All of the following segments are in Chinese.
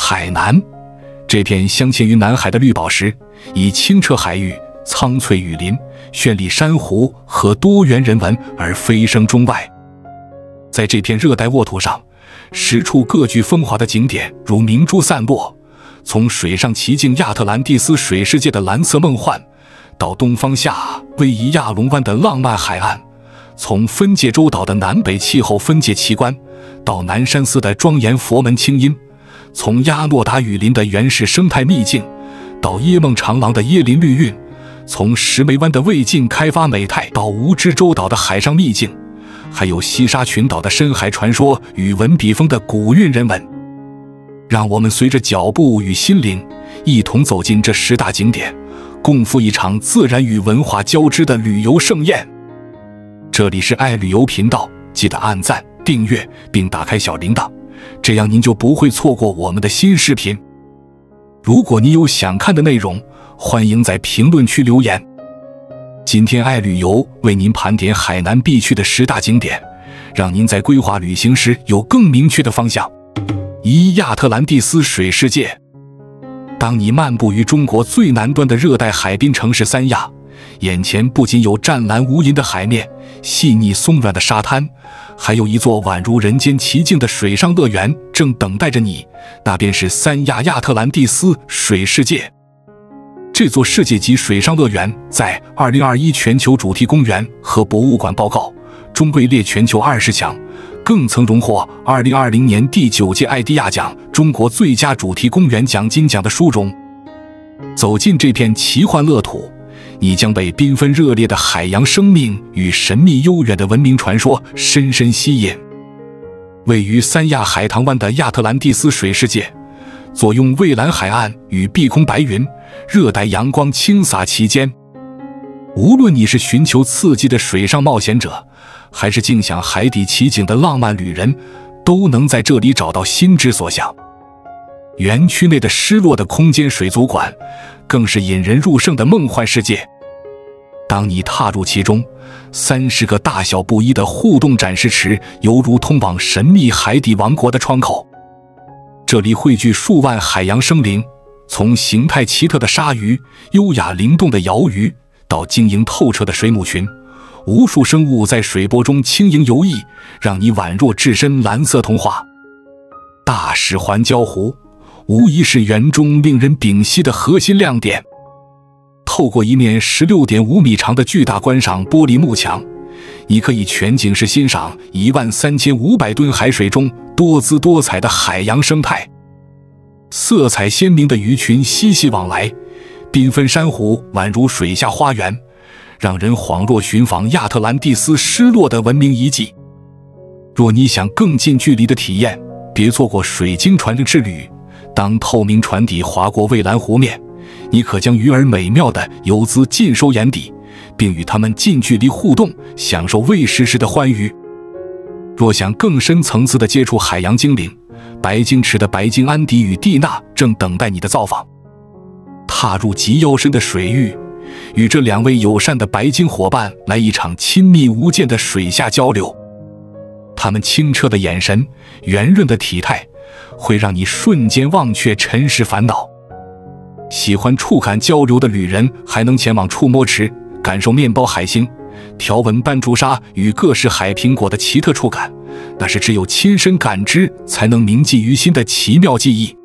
海南，这片镶嵌于南海的绿宝石，以清澈海域、苍翠雨林、绚丽珊瑚和多元人文而飞升中外。在这片热带沃土上，十处各具风华的景点如明珠散落，从水上奇境亚特兰蒂斯水世界的蓝色梦幻，到东方夏威夷亚龙湾的浪漫海岸，从分界洲岛的南北气候分界奇观，到南山寺的庄严佛门清音，从亚诺达雨林的原始生态秘境，到耶梦长廊的椰林绿韵，从石梅湾的未尽开发美态，到蜈支洲岛的海上秘境，还有西沙群岛的深海传说与文笔风的古韵人文。让我们随着脚步与心灵一同走进这10大景点，共赴一场自然与文化交织的旅游盛宴。这里是爱旅游频道，记得按赞、订阅并打开小铃铛，这样您就不会错过我们的新视频。如果你有想看的内容，欢迎在评论区留言。今天爱旅游为您盘点海南必去的10大景点，让您在规划旅行时有更明确的方向。1. 亚特兰蒂斯水世界。当你漫步于中国最南端的热带海滨城市三亚，眼前不仅有湛蓝无垠的海面、细腻松软的沙滩，还有一座宛如人间奇境的水上乐园正等待着你，那便是三亚亚特兰蒂斯水世界。这座世界级水上乐园在2021全球主题公园和博物馆报告中位列全球20强，更曾荣获2020年第9届艾迪亚奖中国最佳主题公园奖金奖的殊荣。走进这片奇幻乐土，你将被缤纷热烈的海洋生命与神秘悠远的文明传说深深吸引。位于三亚海棠湾的亚特兰蒂斯水世界，坐拥蔚蓝海岸与碧空白云，热带阳光倾洒其间。无论你是寻求刺激的水上冒险者，还是静享海底奇景的浪漫旅人，都能在这里找到心之所向。园区内的失落的空间水族馆更是引人入胜的梦幻世界。当你踏入其中，30个大小不一的互动展示池犹如通往神秘海底王国的窗口。这里汇聚数万海洋生灵，从形态奇特的鲨鱼、优雅灵动的鳐鱼，到晶莹透彻的水母群，无数生物在水波中轻盈游弋，让你宛若置身蓝色童话。大石环礁湖无疑是园中令人屏息的核心亮点。透过一面16.5米长的巨大观赏玻璃幕墙，你可以全景式欣赏13500吨海水中多姿多彩的海洋生态。色彩鲜明的鱼群嬉戏往来，缤纷珊瑚宛如水下花园，让人恍若寻访亚特兰蒂斯失落的文明遗迹。若你想更近距离的体验，别错过水晶船之旅。当透明船底划过蔚蓝湖面，你可将鱼儿美妙的游姿尽收眼底，并与它们近距离互动，享受喂食时的欢愉。若想更深层次地接触海洋精灵，白鲸池的白鲸安迪与蒂娜正等待你的造访。踏入及腰深的水域，与这2位友善的白鲸伙伴来一场亲密无间的水下交流。他们清澈的眼神、圆润的体态，会让你瞬间忘却尘世烦恼。喜欢触感交流的旅人还能前往触摸池，感受面包海星、条纹斑竹鲨与各式海苹果的奇特触感，那是只有亲身感知才能铭记于心的奇妙记忆。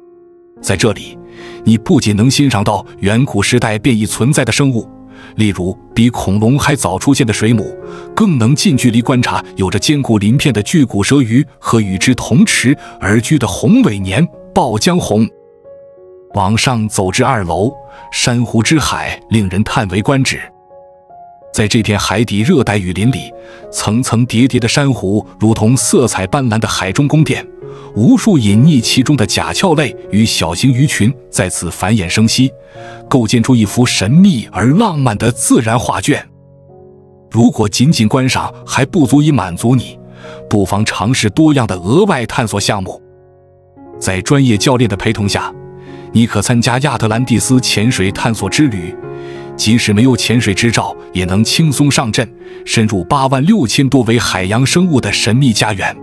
在这里，你不仅能欣赏到远古时代便已存在的生物，例如比恐龙还早出现的水母，更能近距离观察有着坚固鳞片的巨骨舌鱼和与之同池而居的红尾鲶暴江红。往上走至2楼，珊瑚之海令人叹为观止。在这片海底热带雨林里，层层叠叠的珊瑚如同色彩斑斓的海中宫殿，无数隐匿其中的甲壳类与小型鱼群在此繁衍生息，构建出一幅神秘而浪漫的自然画卷。如果仅仅观赏还不足以满足你，不妨尝试多样的额外探索项目。在专业教练的陪同下，你可参加亚特兰蒂斯潜水探索之旅，即使没有潜水执照，也能轻松上阵，深入86000多维海洋生物的神秘家园。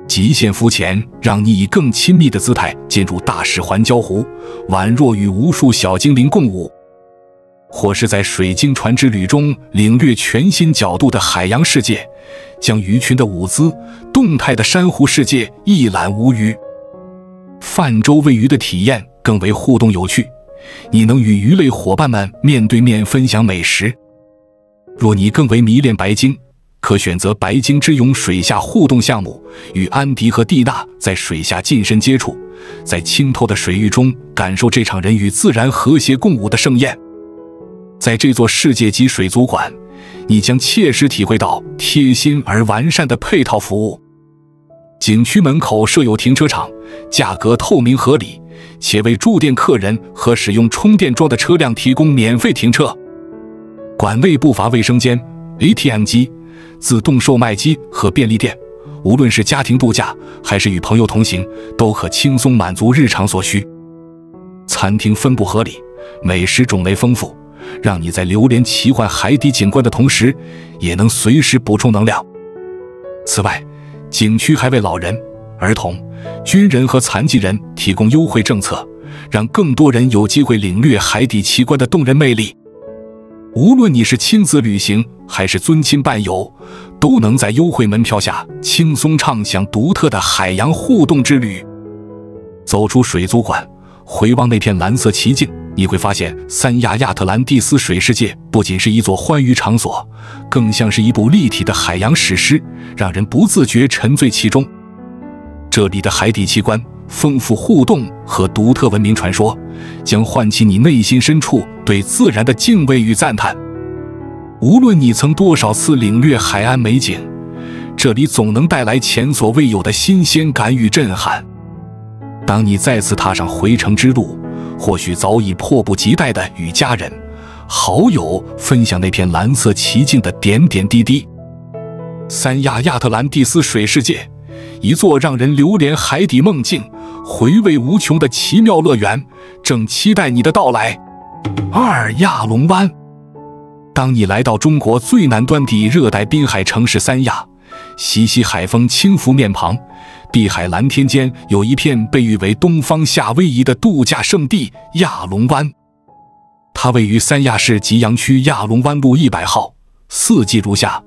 极限浮潜让你以更亲密的姿态进入大石环礁湖，宛若与无数小精灵共舞；或是在水晶船之旅中领略全新角度的海洋世界，将鱼群的舞姿、动态的珊瑚世界一览无余。泛舟喂鱼的体验更为互动有趣，你能与鱼类伙伴们面对面分享美食。若你更为迷恋白鲸，可选择白鲸之泳水下互动项目，与安迪和蒂娜在水下近身接触，在清透的水域中感受这场人与自然和谐共舞的盛宴。在这座世界级水族馆，你将切实体会到贴心而完善的配套服务。景区门口设有停车场，价格透明合理，且为住店客人和使用充电桩的车辆提供免费停车。馆内不乏卫生间、ATM 机、自动售卖机和便利店，无论是家庭度假还是与朋友同行，都可轻松满足日常所需。餐厅分布合理，美食种类丰富，让你在流连奇幻海底景观的同时，也能随时补充能量。此外，景区还为老人、儿童、军人和残疾人提供优惠政策，让更多人有机会领略海底奇观的动人魅力。无论你是亲子旅行还是尊亲伴游，都能在优惠门票下轻松畅享独特的海洋互动之旅。走出水族馆，回望那片蓝色奇境，你会发现三亚亚特兰蒂斯水世界不仅是一座欢愉场所，更像是一部立体的海洋史诗，让人不自觉沉醉其中。这里的海底奇观、丰富互动和独特文明传说，将唤起你内心深处对自然的敬畏与赞叹。无论你曾多少次领略海岸美景，这里总能带来前所未有的新鲜感与震撼。当你再次踏上回程之路，或许早已迫不及待地与家人、好友分享那片蓝色奇境的点点滴滴。三亚亚特兰蒂斯水世界，一座让人流连海底梦境、回味无穷的奇妙乐园，正期待你的到来。亚龙湾。当你来到中国最南端的热带滨海城市三亚，习习海风轻拂面庞，碧海蓝天间有一片被誉为东方夏威夷的度假胜地亚龙湾。它位于三亚市吉阳区亚龙湾路100号，四季如夏，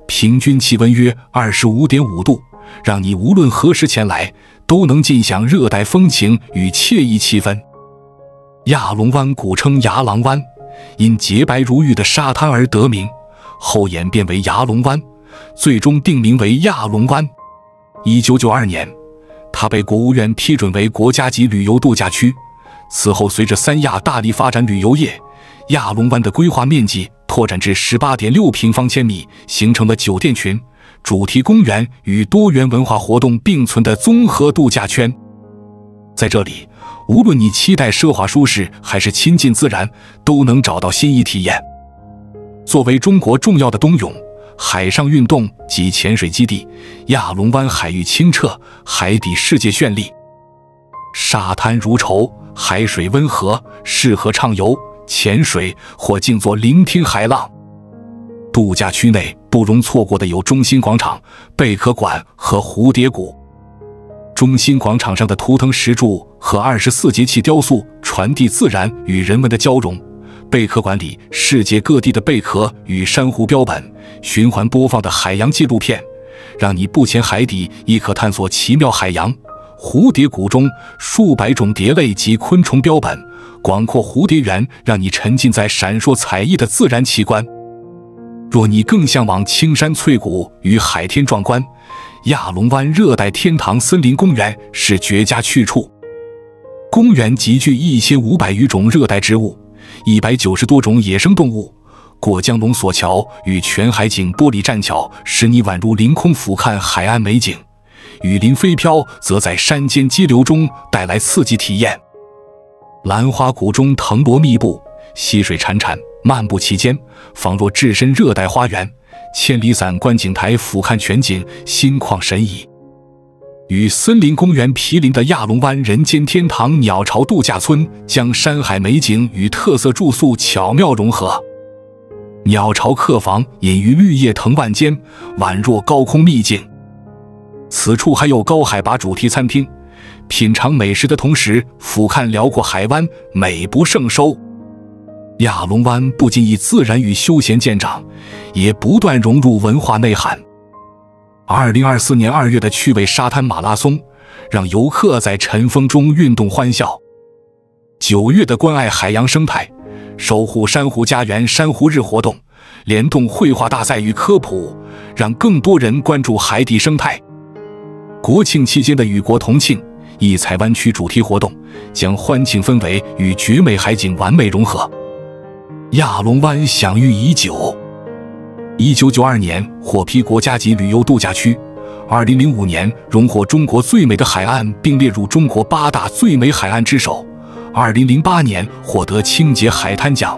平均气温约25.5度，让你无论何时前来，都能尽享热带风情与惬意气氛。亚龙湾古称牙郎湾，因洁白如玉的沙滩而得名，后演变为牙龙湾，最终定名为亚龙湾。1992年，它被国务院批准为国家级旅游度假区。此后，随着三亚大力发展旅游业，亚龙湾的规划面积拓展至18.6平方千米，形成了酒店群、主题公园与多元文化活动并存的综合度假圈。在这里，无论你期待奢华舒适还是亲近自然，都能找到新意体验。作为中国重要的冬泳、海上运动及潜水基地，亚龙湾海域清澈，海底世界绚丽，沙滩如绸，海水温和，适合畅游、潜水或静坐聆听海浪。度假区内不容错过的有中心广场、贝壳馆和蝴蝶谷。中心广场上的图腾石柱和24节气雕塑传递自然与人文的交融。贝壳馆里世界各地的贝壳与珊瑚标本，循环播放的海洋纪录片，让你不潜海底亦可探索奇妙海洋。蝴蝶谷中数百种蝶类及昆虫标本，广阔蝴蝶园让你沉浸在闪烁彩翼的自然奇观。若你更向往青山翠谷与海天壮观，亚龙湾热带天堂森林公园是绝佳去处。公园集聚1500余种热带植物，190多种野生动物。过江龙索桥与全海景玻璃栈桥，使你宛如凌空俯瞰海岸美景；雨林飞飘则在山间激流中带来刺激体验。兰花谷中藤萝密布，溪水潺潺，漫步其间，仿若置身热带花园。千里伞观景台俯瞰全景，心旷神怡。与森林公园毗邻的亚龙湾人间天堂鸟巢度假村，将山海美景与特色住宿巧妙融合。鸟巢客房隐于绿叶藤蔓间，宛若高空秘境。此处还有高海拔主题餐厅，品尝美食的同时俯瞰辽阔海湾，美不胜收。亚龙湾不仅以自然与休闲见长，也不断融入文化内涵。2024年2月的趣味沙滩马拉松，让游客在晨风中运动欢笑。9月的关爱海洋生态，守护珊瑚家园珊瑚日活动，联动绘画大赛与科普，让更多人关注海底生态。国庆期间的与国同庆艺彩湾区主题活动，将欢庆氛围与绝美海景完美融合。亚龙湾享誉已久，1992年获批国家级旅游度假区，2005年荣获中国最美的海岸，并列入中国8大最美海岸之首，2008年获得清洁海滩奖。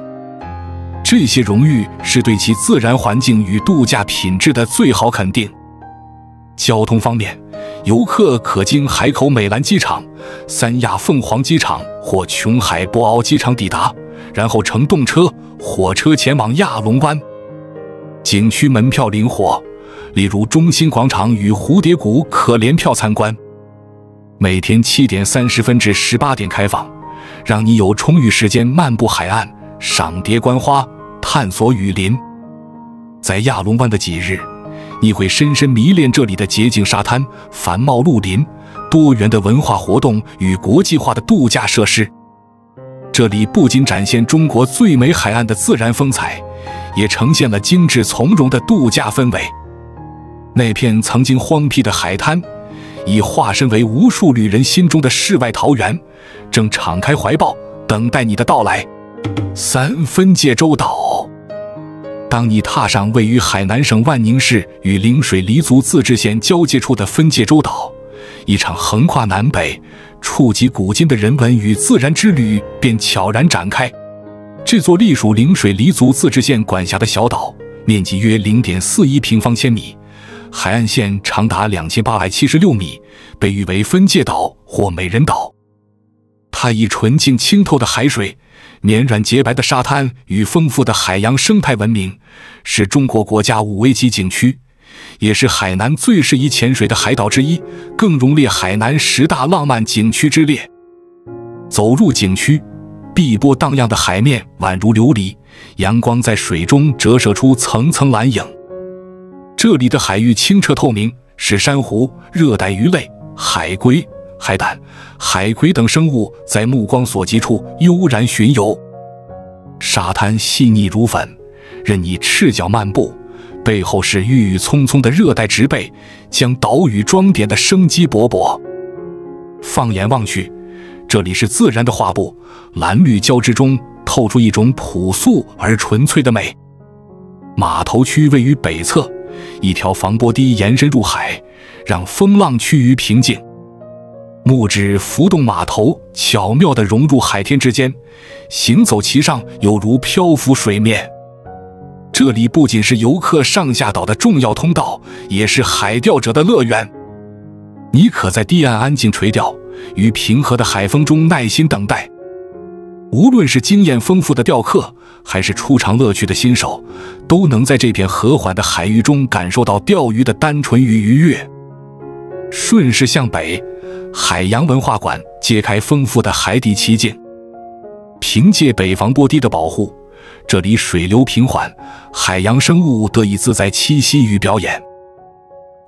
这些荣誉是对其自然环境与度假品质的最好肯定。交通方面，游客可经海口美兰机场、三亚凤凰机场或琼海博鳌机场抵达，然后乘动车、火车前往亚龙湾。景区门票灵活，例如中心广场与蝴蝶谷可联票参观。每天7点30分至18点开放，让你有充裕时间漫步海岸、赏蝶观花、探索雨林。在亚龙湾的几日，你会深深迷恋这里的洁净沙滩、繁茂绿林、多元的文化活动与国际化的度假设施。这里不仅展现中国最美海岸的自然风采，也呈现了精致从容的度假氛围。那片曾经荒僻的海滩，已化身为无数旅人心中的世外桃源，正敞开怀抱，等待你的到来。3分界洲岛，当你踏上位于海南省万宁市与陵水黎族自治县交界处的分界洲岛，一场横跨南北、触及古今的人文与自然之旅便悄然展开。这座隶属陵水黎族自治县管辖的小岛，面积约 0.41平方千米，海岸线长达2876米，被誉为分界岛或美人岛。它以纯净清透的海水、绵软洁白的沙滩与丰富的海洋生态闻名，是中国国家5维级景区，也是海南最适宜潜水的海岛之一，更荣列海南10大浪漫景区之列。走入景区，碧波荡漾的海面宛如琉璃，阳光在水中折射出层层蓝影。这里的海域清澈透明，使珊瑚、热带鱼类、海龟、海胆、海葵等生物在目光所及处悠然巡游。沙滩细腻如粉，任你赤脚漫步，背后是郁郁葱葱的热带植被，将岛屿装点得生机勃勃。放眼望去，这里是自然的画布，蓝绿交织中透出一种朴素而纯粹的美。码头区位于北侧，一条防波堤延伸入海，让风浪趋于平静。木质浮动码头巧妙地融入海天之间，行走其上犹如漂浮水面。这里不仅是游客上下岛的重要通道，也是海钓者的乐园。你可在堤岸安静垂钓，于平和的海风中耐心等待。无论是经验丰富的钓客，还是初尝乐趣的新手，都能在这片和缓的海域中感受到钓鱼的单纯与愉悦。顺势向北，海洋文化馆揭开丰富的海底奇景。凭借北防波堤的保护，这里水流平缓，海洋生物得以自在栖息与表演。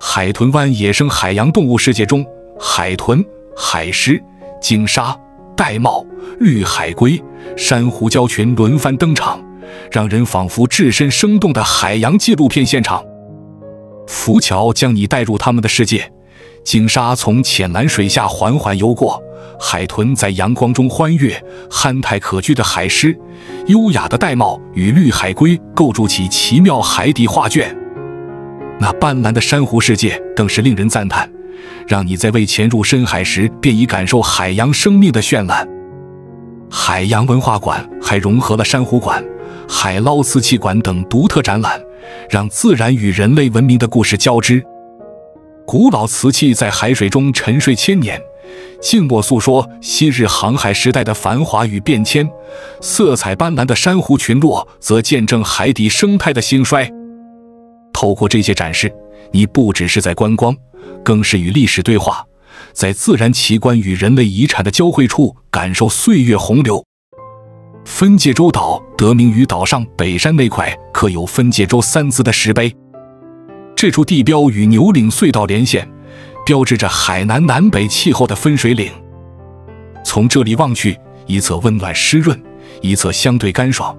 海豚湾野生海洋动物世界中，海豚、海狮、鲸鲨、玳瑁、绿海龟、珊瑚礁群轮番登场，让人仿佛置身生动的海洋纪录片现场。浮桥将你带入他们的世界，鲸鲨从浅蓝水下缓缓游过，海豚在阳光中欢跃，憨态可掬的海狮、优雅的玳瑁与绿海龟构筑起奇妙海底画卷。那斑斓的珊瑚世界更是令人赞叹，让你在未潜入深海时便已感受海洋生命的绚烂。海洋文化馆还融合了珊瑚馆、海捞瓷器馆等独特展览，让自然与人类文明的故事交织。古老瓷器在海水中沉睡千年，静默诉说昔日航海时代的繁华与变迁，色彩斑斓的珊瑚群落则见证海底生态的兴衰。透过这些展示，你不只是在观光，更是与历史对话，在自然奇观与人类遗产的交汇处，感受岁月洪流。分界洲岛得名于岛上北山那块刻有分界洲3字的石碑，这处地标与牛岭隧道连线，标志着海南南北气候的分水岭。从这里望去，一侧温暖湿润，一侧相对干爽，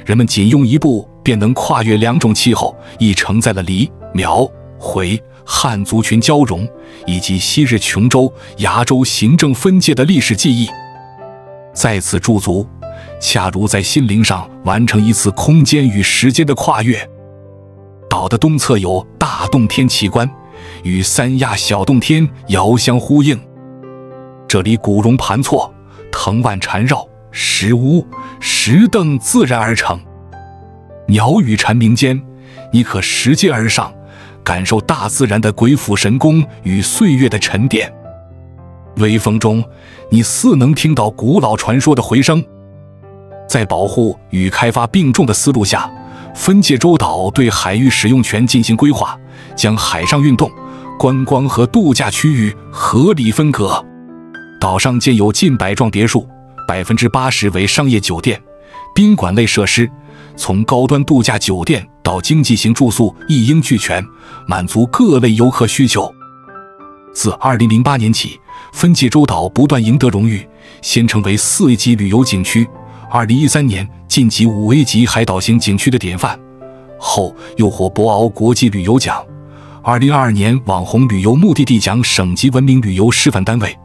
人们仅用一步便能跨越2种气候，亦承载了黎、苗、回汉族群交融，以及昔日琼州、崖州行政分界的历史记忆。在此驻足，恰如在心灵上完成一次空间与时间的跨越。岛的东侧有大洞天奇观，与三亚小洞天遥相呼应。这里古榕盘错，藤蔓缠绕，石屋、石凳自然而成。鸟语蝉鸣间，你可拾阶而上，感受大自然的鬼斧神工与岁月的沉淀。微风中，你似能听到古老传说的回声。在保护与开发并重的思路下，分界洲岛对海域使用权进行规划，将海上运动、观光和度假区域合理分隔。岛上建有近100幢别墅，80%为商业酒店、宾馆类设施，从高端度假酒店到经济型住宿一应俱全，满足各类游客需求。自2008年起，分界洲岛不断赢得荣誉，先成为4A级旅游景区，2013年晋级5A级海岛型景区的典范，后又获博鳌国际旅游奖，2022年网红旅游目的地奖省级文明旅游示范单位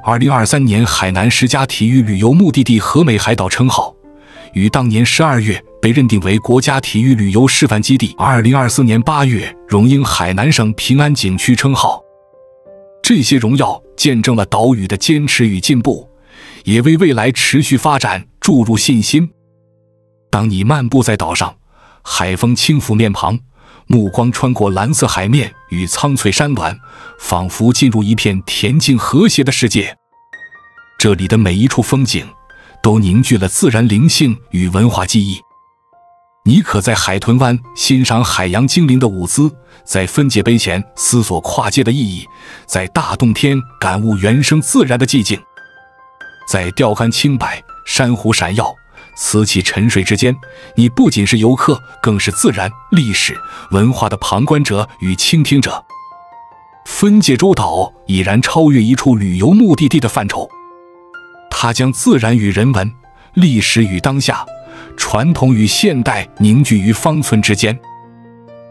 ，2023年海南10佳体育旅游目的地和美海岛称号，于当年12月被认定为国家体育旅游示范基地，2024年8月荣膺海南省平安景区称号。这些荣耀见证了岛屿的坚持与进步，也为未来持续发展注入信心。当你漫步在岛上，海风轻拂面庞，目光穿过蓝色海面与苍翠山峦，仿佛进入一片恬静和谐的世界。这里的每一处风景都凝聚了自然灵性与文化记忆。你可在海豚湾欣赏海洋精灵的舞姿，在分界碑前思索跨界的意义，在大洞天感悟原生自然的寂静。在钓竿清白、珊瑚闪耀、瓷器沉睡之间，你不仅是游客，更是自然、历史、文化的旁观者与倾听者。分界洲岛已然超越一处旅游目的地的范畴，它将自然与人文、历史与当下、传统与现代凝聚于方寸之间。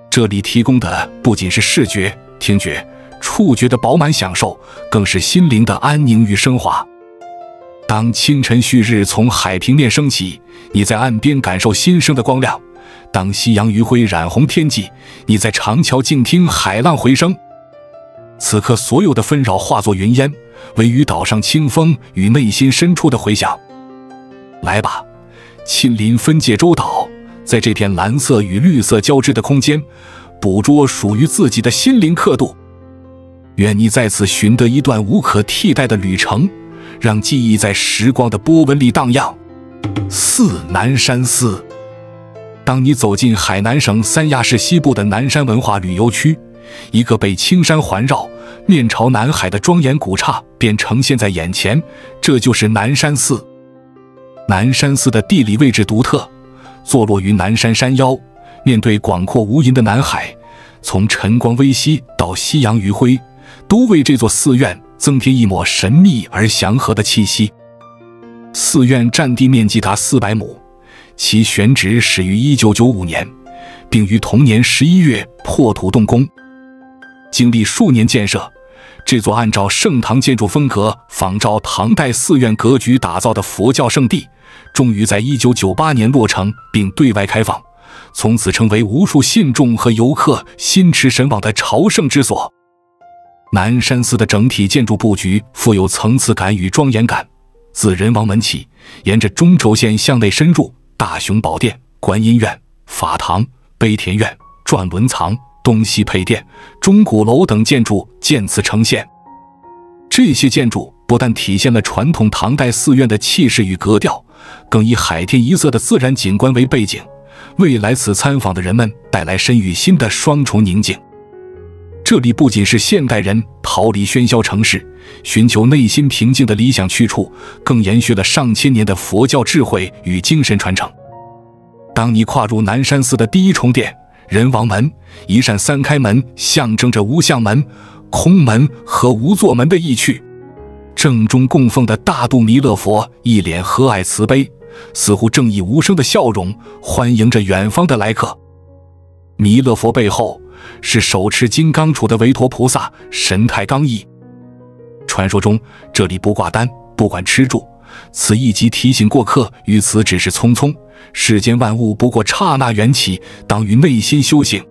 这里提供的不仅是视觉、听觉、触觉的饱满享受，更是心灵的安宁与升华。当清晨旭日从海平面升起，你在岸边感受新生的光亮；当夕阳余晖染红天际，你在长桥静听海浪回声。此刻所有的纷扰化作云烟，唯余岛上清风与内心深处的回响。来吧，亲临分界洲岛，在这片蓝色与绿色交织的空间，捕捉属于自己的心灵刻度。愿你在此寻得一段无可替代的旅程，让记忆在时光的波纹里荡漾。南山寺。当你走进海南省三亚市西部的南山文化旅游区，一个被青山环绕、面朝南海的庄严古刹便呈现在眼前，这就是南山寺。南山寺的地理位置独特，坐落于南山山腰，面对广阔无垠的南海，从晨光微曦到夕阳余晖，都为这座寺院增添一抹神秘而祥和的气息。寺院占地面积达400亩，其选址始于1995年，并于同年11月破土动工。经历数年建设，这座按照盛唐建筑风格仿照唐代寺院格局打造的佛教圣地，终于在1998年落成并对外开放，从此成为无数信众和游客心驰神往的朝圣之所。南山寺的整体建筑布局富有层次感与庄严感，自仁王门起，沿着中轴线向内深入，大雄宝殿、观音院、法堂、悲田院、转轮藏、东西配殿、钟鼓楼等建筑渐次呈现。这些建筑不但体现了传统唐代寺院的气势与格调，更以海天一色的自然景观为背景，为来此参访的人们带来身与心的双重宁静。这里不仅是现代人逃离喧嚣城市，寻求内心平静的理想去处，更延续了上千年的佛教智慧与精神传承。当你跨入南山寺的第一重殿人王门，一扇三开门象征着无相门、空门和无座门的意趣。正中供奉的大肚弥勒佛一脸和蔼慈悲，似乎正以无声的笑容欢迎着远方的来客。弥勒佛背后是手持金刚杵的韦陀菩萨，神态刚毅。传说中这里不挂单，不管吃住，此一即提醒过客于此只是匆匆，世间万物不过刹那缘起，当于内心修行。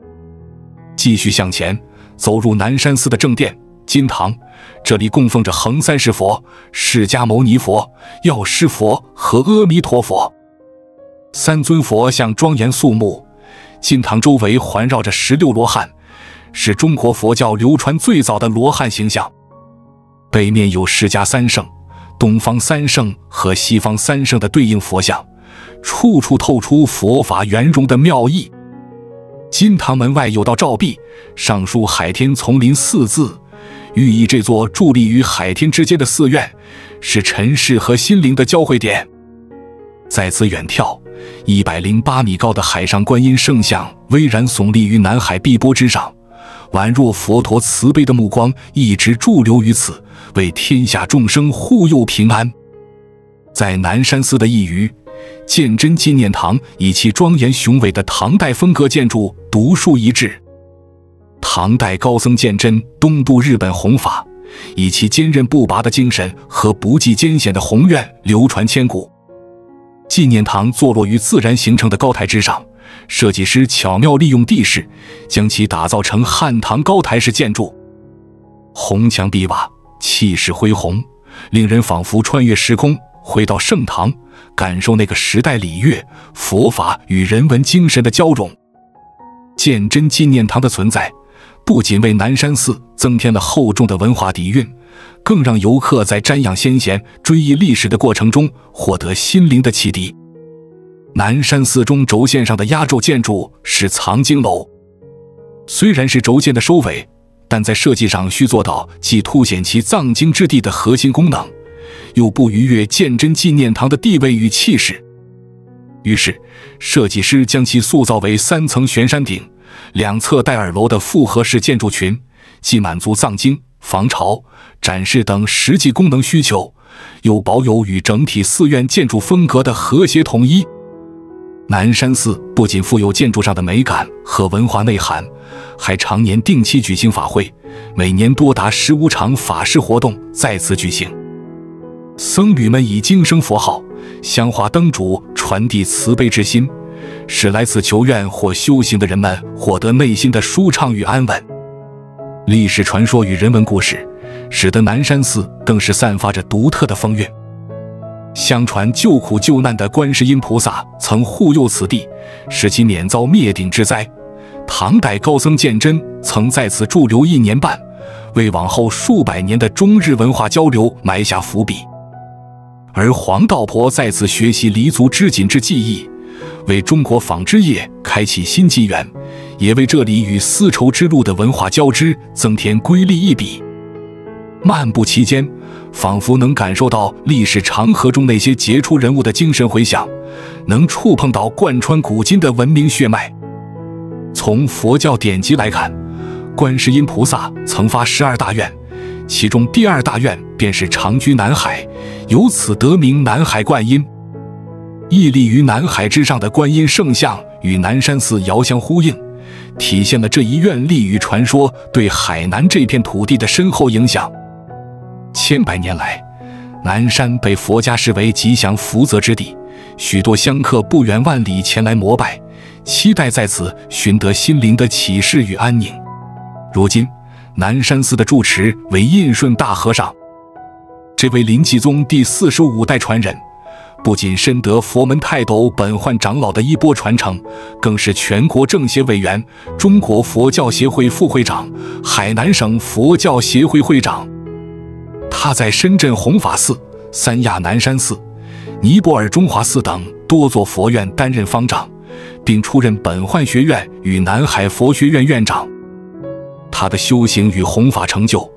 继续向前，走入南山寺的正殿金堂，这里供奉着横三世佛、释迦牟尼佛、药师佛和阿弥陀佛三尊佛像庄严肃穆。金堂周围环绕着16罗汉，是中国佛教流传最早的罗汉形象。北面有释迦三圣、东方三圣和西方三圣的对应佛像，处处透出佛法圆融的妙意。金堂门外有道照壁，上书海天丛林4字，寓意这座伫立于海天之间的寺院是尘世和心灵的交汇点。在此远眺108米高的海上观音圣像巍然耸立于南海碧波之上，宛若佛陀慈悲的目光一直驻留于此，为天下众生护佑平安。在南山寺的一隅，鉴真纪念堂以其庄严雄伟的唐代风格建筑独树一帜。唐代高僧鉴真东渡日本弘法，以其坚韧不拔的精神和不计艰险的宏愿流传千古。纪念堂坐落于自然形成的高台之上，设计师巧妙利用地势，将其打造成汉唐高台式建筑。红墙碧瓦，气势恢宏，令人仿佛穿越时空，回到盛唐，感受那个时代礼乐、佛法与人文精神的交融。鉴真纪念堂的存在，不仅为南山寺增添了厚重的文化底蕴，更让游客在瞻仰先贤、追忆历史的过程中获得心灵的启迪。南山寺中轴线上的压轴建筑是藏经楼，虽然是轴线的收尾，但在设计上需做到既凸显其藏经之地的核心功能，又不逾越鉴真纪念堂的地位与气势。于是设计师将其塑造为3层悬山顶、2侧带耳楼的复合式建筑群，既满足藏经、防潮、展示等实际功能需求，又保有与整体寺院建筑风格的和谐统一。南山寺不仅富有建筑上的美感和文化内涵，还常年定期举行法会，每年多达15场法事活动在此举行。僧侣们以经声佛号、香花灯烛传递慈悲之心，使来此求愿或修行的人们获得内心的舒畅与安稳。历史传说与人文故事，使得南山寺更是散发着独特的风韵。相传救苦救难的观世音菩萨曾护佑此地，使其免遭灭顶之灾。唐代高僧鉴真曾在此驻留1年半，为往后数百年的中日文化交流埋下伏笔。而黄道婆在此学习黎族织锦之技艺，为中国纺织业开启新纪元，也为这里与丝绸之路的文化交织增添瑰丽一笔。漫步其间，仿佛能感受到历史长河中那些杰出人物的精神回响，能触碰到贯穿古今的文明血脉。从佛教典籍来看，观世音菩萨曾发12大愿，其中第2大愿便是长居南海，由此得名南海观音。屹立于南海之上的观音圣像与南山寺遥相呼应，体现了这一愿力与传说对海南这片土地的深厚影响。千百年来，南山被佛家视为吉祥福泽之地，许多香客不远万里前来膜拜，期待在此寻得心灵的启示与安宁。如今南山寺的住持为印顺大和尚，这位临济宗第45代传人，不仅深得佛门泰斗本焕长老的衣钵传承，更是全国政协委员、中国佛教协会副会长、海南省佛教协会会长。他在深圳弘法寺、三亚南山寺、尼泊尔中华寺等多座佛院担任方丈，并出任本焕学院与南海佛学院院长。他的修行与弘法成就，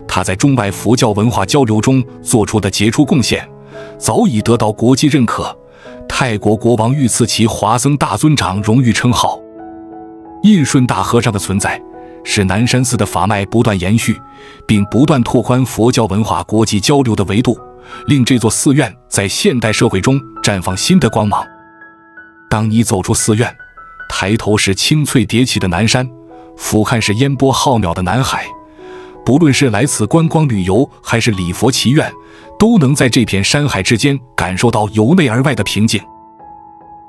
他在中外佛教文化交流中做出的杰出贡献，早已得到国际认可。泰国国王御赐其华僧大尊长荣誉称号。印顺大和尚的存在，使南山寺的法脉不断延续，并不断拓宽佛教文化国际交流的维度，令这座寺院在现代社会中绽放新的光芒。当你走出寺院，抬头是青翠叠起的南山，俯瞰是烟波浩渺的南海，不论是来此观光旅游还是礼佛祈愿，都能在这片山海之间感受到由内而外的平静。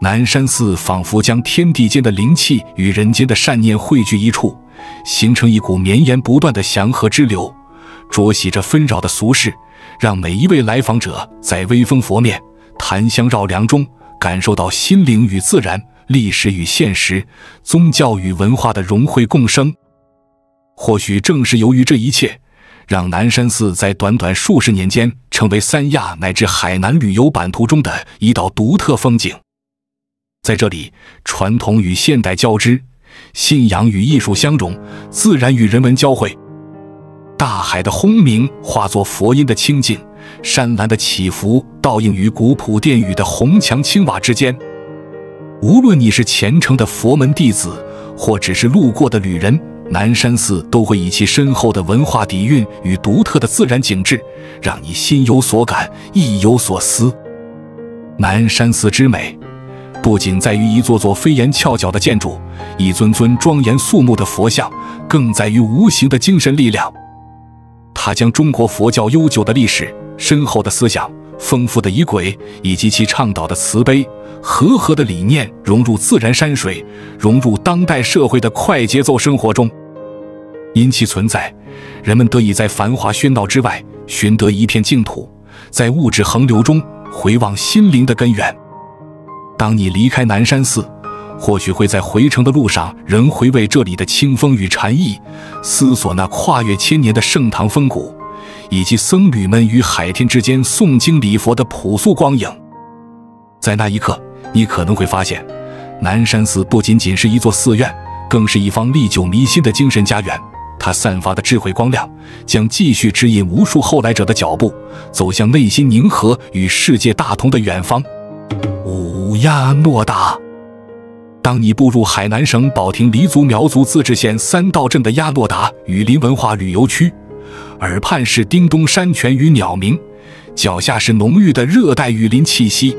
南山寺仿佛将天地间的灵气与人间的善念汇聚一处，形成一股绵延不断的祥和之流，浊洗着纷扰的俗世，让每一位来访者在微风拂面、檀香绕梁中感受到心灵与自然、历史与现实、宗教与文化的融汇共生。或许正是由于这一切，让南山寺在短短数十年间成为三亚乃至海南旅游版图中的一道独特风景。在这里，传统与现代交织，信仰与艺术相融，自然与人文交汇。大海的轰鸣化作佛音的清静，山岚的起伏倒映于古朴殿宇的红墙青瓦之间。无论你是虔诚的佛门弟子，或只是路过的旅人，南山寺都会以其深厚的文化底蕴与独特的自然景致，让你心有所感，意有所思。南山寺之美，不仅在于一座座飞檐翘角的建筑，一尊尊庄严肃穆的佛像，更在于无形的精神力量。它将中国佛教悠久的历史、深厚的思想、丰富的仪轨，以及其倡导的慈悲、和合的理念融入自然山水，融入当代社会的快节奏生活中。因其存在，人们得以在繁华喧闹之外寻得一片净土，在物质横流中回望心灵的根源。当你离开南山寺，或许会在回程的路上仍回味这里的清风与禅意，思索那跨越千年的盛唐风骨，以及僧侣们与海天之间诵经礼佛的朴素光影。在那一刻，你可能会发现，南山寺不仅仅是一座寺院，更是一方历久弥新的精神家园。它散发的智慧光亮，将继续指引无数后来者的脚步，走向内心宁和与世界大同的远方。亚诺达。当你步入海南省保亭黎族苗族自治县三道镇的亚诺达雨林文化旅游区，耳畔是叮咚山泉与鸟鸣，脚下是浓郁的热带雨林气息。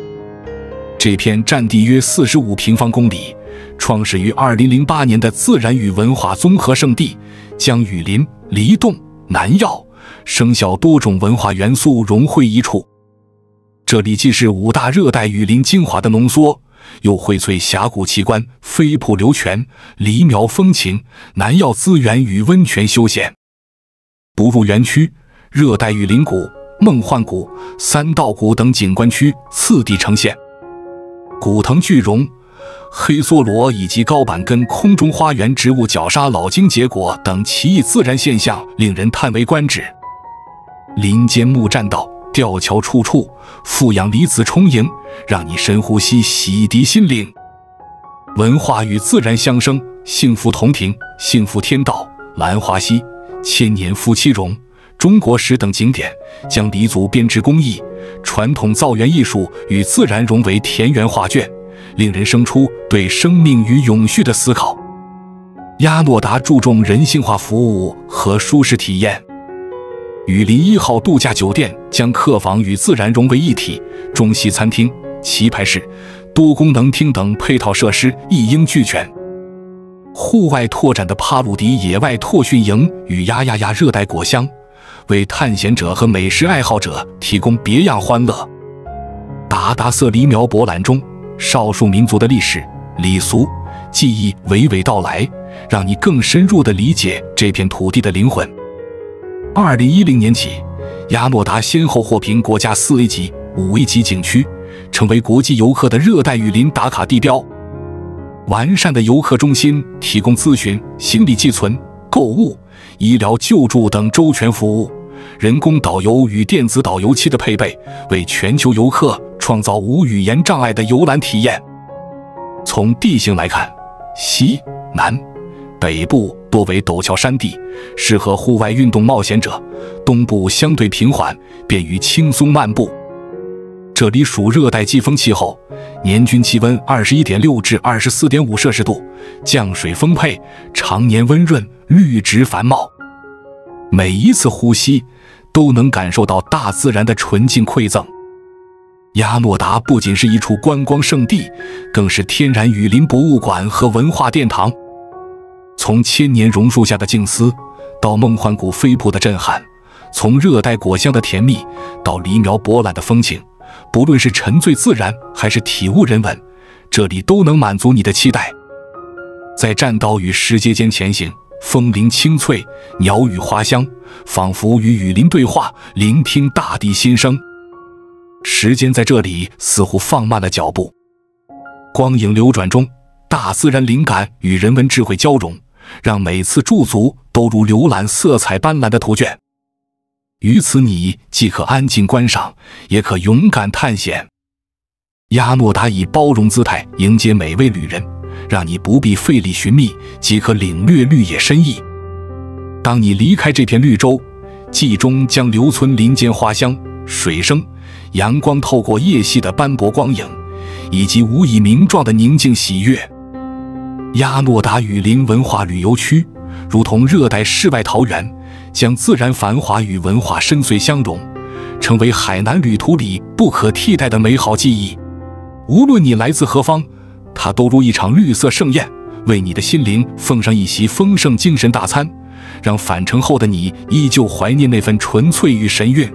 这片占地约45平方公里，创始于2008年的自然与文化综合胜地，将雨林、梨洞、南药、生肖多种文化元素融汇一处。这里既是5大热带雨林精华的浓缩，又荟萃峡谷奇观、飞瀑流泉、梨苗风情、南药资源与温泉休闲。步入园区，热带雨林谷、梦幻谷、三道谷等景观区次第呈现。古藤巨榕、黑梭罗以及高板根空中花园植物绞杀老荆结果等奇异自然现象令人叹为观止。林间木栈道、吊桥处处，富养离子充盈，让你深呼吸，洗涤心灵。文化与自然相生，幸福同庭、幸福天道、兰花溪、千年夫妻榕、中国史等景点，将黎族编织工艺、传统造园艺术与自然融为田园画卷，令人生出对生命与永续的思考。亚诺达注重人性化服务和舒适体验。雨林1号度假酒店将客房与自然融为一体，中西餐厅、棋牌室、多功能厅等配套设施一应俱全。户外拓展的帕鲁迪野外拓训营与呀呀呀热带果香，为探险者和美食爱好者提供别样欢乐。达达瑟梨苗博览中，少数民族的历史、礼俗、技艺娓娓道来，让你更深入地理解这片土地的灵魂。2010年起，亚诺达先后获评国家4A级、5A级景区，成为国际游客的热带雨林打卡地标。完善的游客中心提供咨询、行李寄存、购物、医疗救助等周全服务，人工导游与电子导游器的配备，为全球游客创造无语言障碍的游览体验。从地形来看，西南、北部多为陡峭山地，适合户外运动冒险者；东部相对平缓，便于轻松漫步。这里属热带季风气候，年均气温21.6至24.5摄氏度，降水丰沛，常年温润，绿植繁茂。每一次呼吸都能感受到大自然的纯净馈赠。亚诺达不仅是一处观光胜地，更是天然雨林博物馆和文化殿堂。从千年榕树下的静思，到梦幻谷飞瀑的震撼；从热带果香的甜蜜，到梨苗博览的风情，不论是沉醉自然，还是体悟人文，这里都能满足你的期待。在栈道与石阶间前行，风铃清脆，鸟语花香，仿佛与雨林对话，聆听大地心声。时间在这里似乎放慢了脚步，光影流转中，大自然灵感与人文智慧交融，让每次驻足都如浏览色彩斑斓的图卷。于此你既可安静观赏，也可勇敢探险。亚诺达以包容姿态迎接每位旅人，让你不必费力寻觅，即可领略绿野深意。当你离开这片绿洲，记忆中将留存林间花香、水声、阳光透过叶隙的斑驳光影，以及无以名状的宁静喜悦。亚诺达雨林文化旅游区如同热带世外桃源，将自然繁华与文化深邃相融，成为海南旅途里不可替代的美好记忆。无论你来自何方，它都如一场绿色盛宴，为你的心灵奉上一席丰盛精神大餐，让返程后的你依旧怀念那份纯粹与神韵。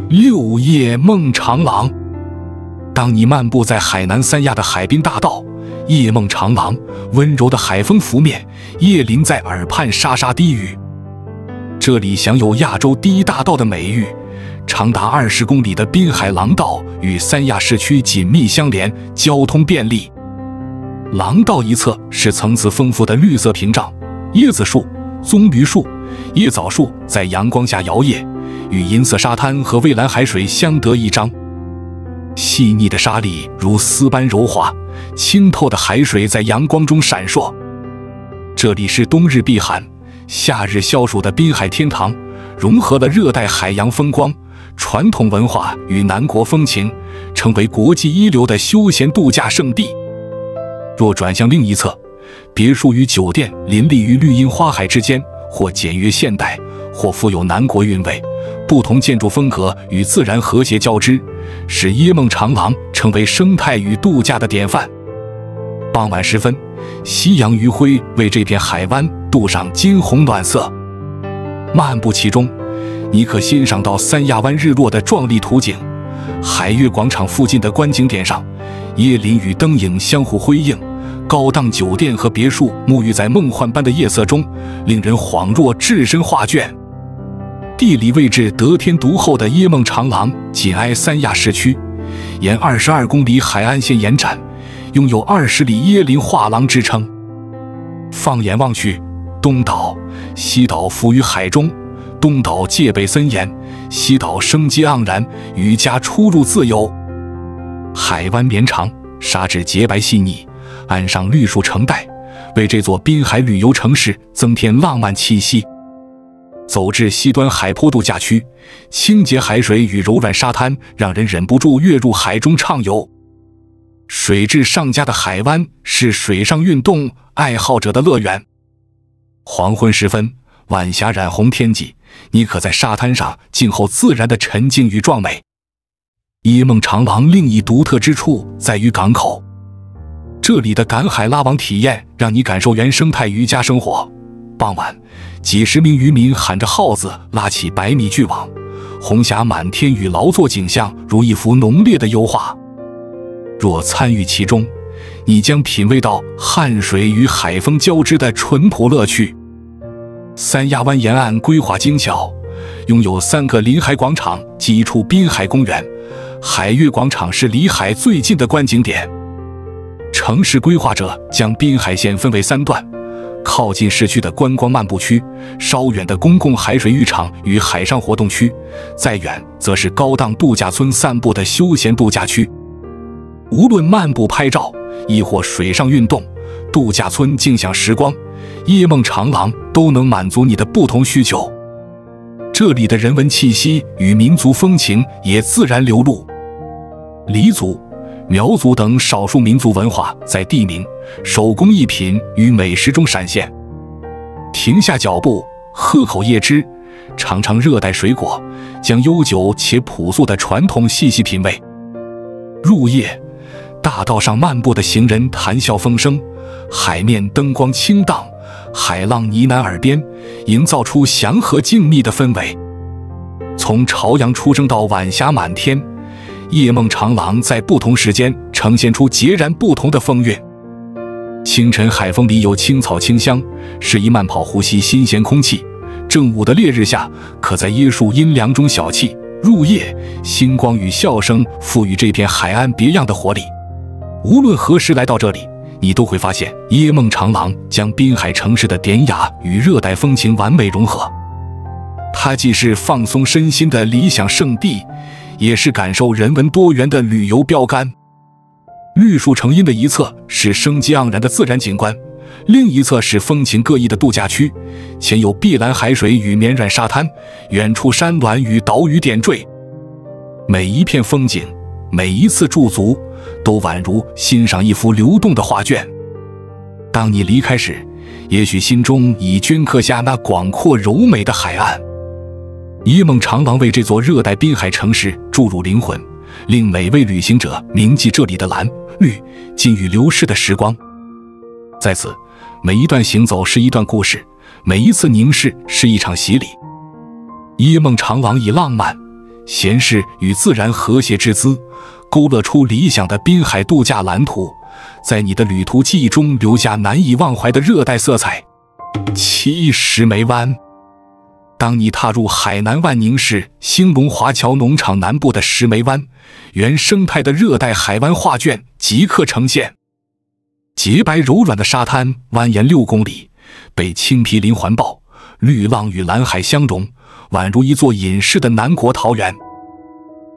六叶梦长廊。当你漫步在海南三亚的海滨大道，夜梦长廊，温柔的海风拂面，叶林在耳畔沙沙低语。这里享有亚洲第一大道的美誉，长达20公里的滨海廊道与三亚市区紧密相连，交通便利。廊道一侧是层次丰富的绿色屏障，椰子树、棕榈树、椰枣树在阳光下摇曳，与银色沙滩和蔚蓝海水相得益彰。细腻的沙粒如丝般柔滑，清透的海水在阳光中闪烁。这里是冬日避寒、夏日消暑的滨海天堂，融合了热带海洋风光、传统文化与南国风情，成为国际一流的休闲度假胜地。若转向另一侧，别墅与酒店林立于绿荫花海之间，或简约现代，或富有南国韵味，不同建筑风格与自然和谐交织，使椰梦长廊成为生态与度假的典范。傍晚时分，夕阳余晖为这片海湾镀上金红暖色。漫步其中，你可欣赏到三亚湾日落的壮丽图景。海悦广场附近的观景点上，椰林与灯影相互辉映，高档酒店和别墅沐浴在梦幻般的夜色中，令人恍若置身画卷。地理位置得天独厚的椰梦长廊紧挨三亚市区，沿22公里海岸线延展，拥有20里椰林画廊之称。放眼望去，东岛、西岛浮于海中，东岛戒备森严，西岛生机盎然，渔家出入自由。海湾绵长，沙质洁白细腻，岸上绿树成带，为这座滨海旅游城市增添浪漫气息。走至西端海坡度假区，清洁海水与柔软沙滩让人忍不住跃入海中畅游。水质上佳的海湾是水上运动爱好者的乐园。黄昏时分，晚霞染红天际，你可在沙滩上静候自然的沉静与壮美。椰梦长廊另一独特之处在于港口，这里的赶海拉网体验让你感受原生态渔家生活。傍晚，几十名渔民喊着号子拉起100米巨网，红霞满天与劳作景象如一幅浓烈的油画。若参与其中，你将品味到汉水与海风交织的淳朴乐趣。三亚湾沿岸规划精巧，拥有3个临海广场及1处滨海公园，海悦广场是离海最近的观景点。城市规划者将滨海线分为3段，靠近市区的观光漫步区，稍远的公共海水浴场与海上活动区，再远则是高档度假村散步的休闲度假区。无论漫步拍照，亦或水上运动，度假村静享时光，夜梦长廊都能满足你的不同需求。这里的人文气息与民族风情也自然流露。黎族、苗族等少数民族文化在地名、手工艺品与美食中闪现。停下脚步，喝口椰汁，尝尝热带水果，将悠久且朴素的传统细细品味。入夜，大道上漫步的行人谈笑风生，海面灯光倾荡，海浪呢喃耳边，营造出祥和静谧的氛围。从朝阳初升到晚霞满天，夜梦长廊在不同时间呈现出截然不同的风韵。清晨海风里有青草清香，适宜慢跑呼吸新鲜空气。正午的烈日下，可在椰树阴凉中小憩。入夜，星光与笑声赋予这片海岸别样的活力。无论何时来到这里，你都会发现夜梦长廊将滨海城市的典雅与热带风情完美融合。它既是放松身心的理想胜地，也是感受人文多元的旅游标杆。绿树成荫的一侧是生机盎然的自然景观，另一侧是风情各异的度假区，前有碧蓝海水与绵软沙滩，远处山峦与岛屿点缀。每一片风景，每一次驻足，都宛如欣赏一幅流动的画卷。当你离开时，也许心中已镌刻下那广阔柔美的海岸。夜梦长廊为这座热带滨海城市注入灵魂，令每位旅行者铭记这里的蓝、绿、金与流逝的时光。在此，每一段行走是一段故事，每一次凝视是一场洗礼。夜梦长廊以浪漫、闲适与自然和谐之姿，勾勒出理想的滨海度假蓝图，在你的旅途记忆中留下难以忘怀的热带色彩。7石梅湾。当你踏入海南万宁市兴隆华侨农场南部的石梅湾，原生态的热带海湾画卷即刻呈现。洁白柔软的沙滩蜿蜒6公里，被青皮林环抱，绿浪与蓝海相融，宛如一座隐士的南国桃源。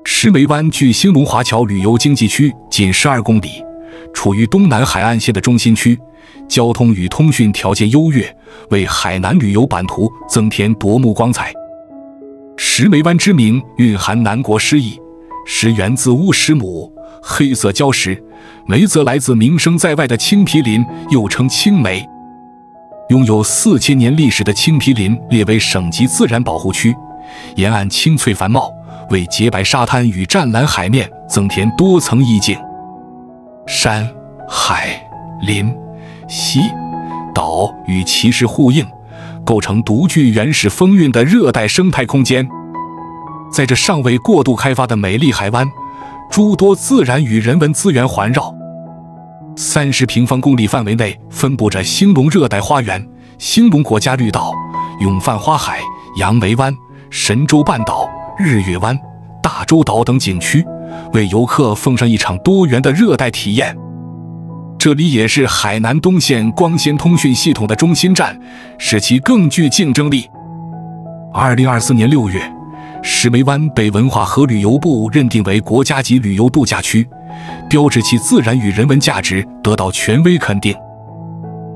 石梅湾距兴隆华侨旅游经济区仅12公里，处于东南海岸线的中心区，交通与通讯条件优越，为海南旅游版图增添夺目光彩。石梅湾之名蕴含南国诗意，石源自乌石母，黑色礁石，梅则来自名声在外的青皮林，又称青梅。拥有4000年历史的青皮林列为省级自然保护区，沿岸青翠繁茂，为洁白沙滩与湛蓝海面增添多层意境。山、海、林、溪、岛与其实呼应，构成独具原始风韵的热带生态空间。在这尚未过度开发的美丽海湾，诸多自然与人文资源环绕。30平方公里范围内分布着兴隆热带花园、兴隆国家绿岛、永泛花海、杨梅湾、神州半岛、日月湾、大洲岛等景区，为游客奉上一场多元的热带体验。这里也是海南东线光纤通讯系统的中心站，使其更具竞争力。2024年6月，石梅湾被文化和旅游部认定为国家级旅游度假区，标志其自然与人文价值得到权威肯定。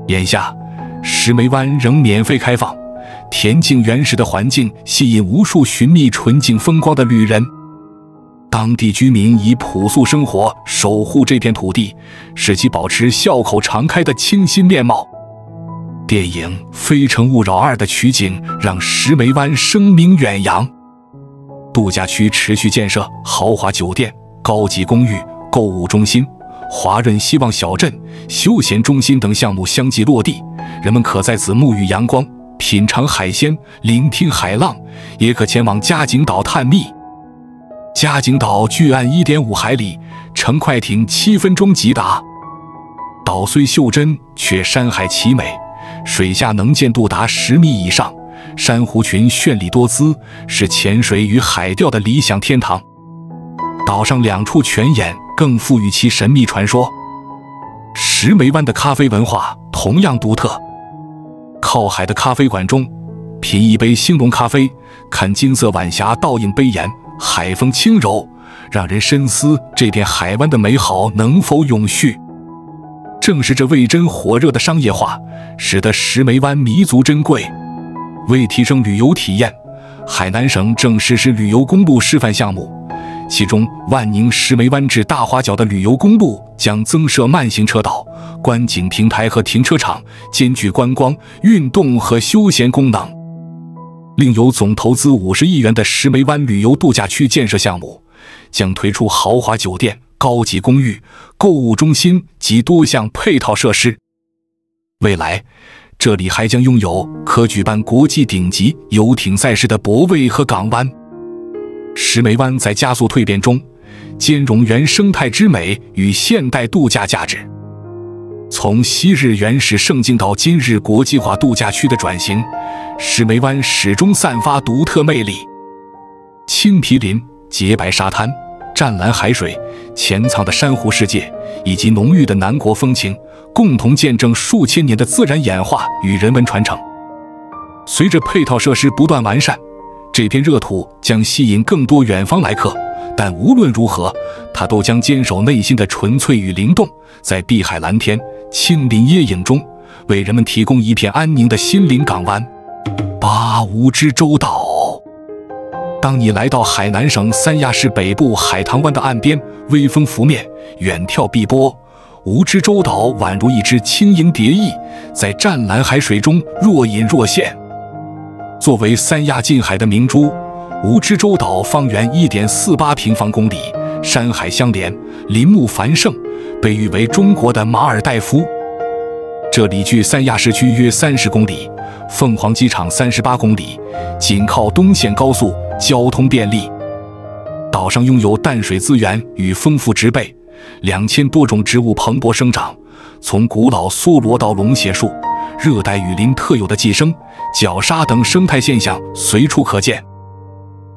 眼下，石梅湾仍免费开放，恬静原始的环境吸引无数寻觅纯净风光的旅人。当地居民以朴素生活守护这片土地，使其保持笑口常开的清新面貌。电影《非诚勿扰2》的取景让石梅湾声名远扬。度假区持续建设豪华酒店、高级公寓、购物中心、华润希望小镇、休闲中心等项目相继落地，人们可在此沐浴阳光、品尝海鲜、聆听海浪，也可前往佳景岛探秘。佳景岛距岸1.5海里，乘快艇7分钟即达。岛虽袖珍，却山海奇美，水下能见度达10米以上，珊瑚群绚丽多姿，是潜水与海钓的理想天堂。岛上2处泉眼更赋予其神秘传说。石梅湾的咖啡文化同样独特，靠海的咖啡馆中，品一杯兴隆咖啡，看金色晚霞倒映杯沿，海风轻柔，让人深思这片海湾的美好能否永续。正是这味珍火热的商业化，使得石梅湾弥足珍贵。为提升旅游体验，海南省正实施旅游公路示范项目，其中万宁石梅湾至大花角的旅游公路将增设慢行车道、观景平台和停车场，兼具观光、运动和休闲功能。另有总投资50亿元的石梅湾旅游度假区建设项目，将推出豪华酒店、高级公寓、购物中心及多项配套设施。未来，这里还将拥有可举办国际顶级游艇赛事的泊位和港湾。石梅湾在加速蜕变中，兼容原生态之美与现代度假价值。从昔日原始胜境到今日国际化度假区的转型，石梅湾始终散发独特魅力。青毗林、洁白沙滩、湛蓝海水、潜藏的珊瑚世界以及浓郁的南国风情，共同见证数千年的自然演化与人文传承。随着配套设施不断完善，这片热土将吸引更多远方来客，但无论如何，它都将坚守内心的纯粹与灵动，在碧海蓝天、青林椰影中，为人们提供一片安宁的心灵港湾。乌之洲岛。当你来到海南省三亚市北部海棠湾的岸边，微风拂面，远眺碧波，乌之洲岛宛如一只轻盈蝶翼，在湛蓝海水中若隐若现。作为三亚近海的明珠，乌之洲岛方圆1.48平方公里，山海相连，林木繁盛，被誉为中国的马尔代夫。这里距三亚市区约30公里，凤凰机场38公里，紧靠东线高速，交通便利。岛上拥有淡水资源与丰富植被，2000多种植物蓬勃生长，从古老梭罗到龙血树，热带雨林特有的寄生、角鲨等生态现象随处可见。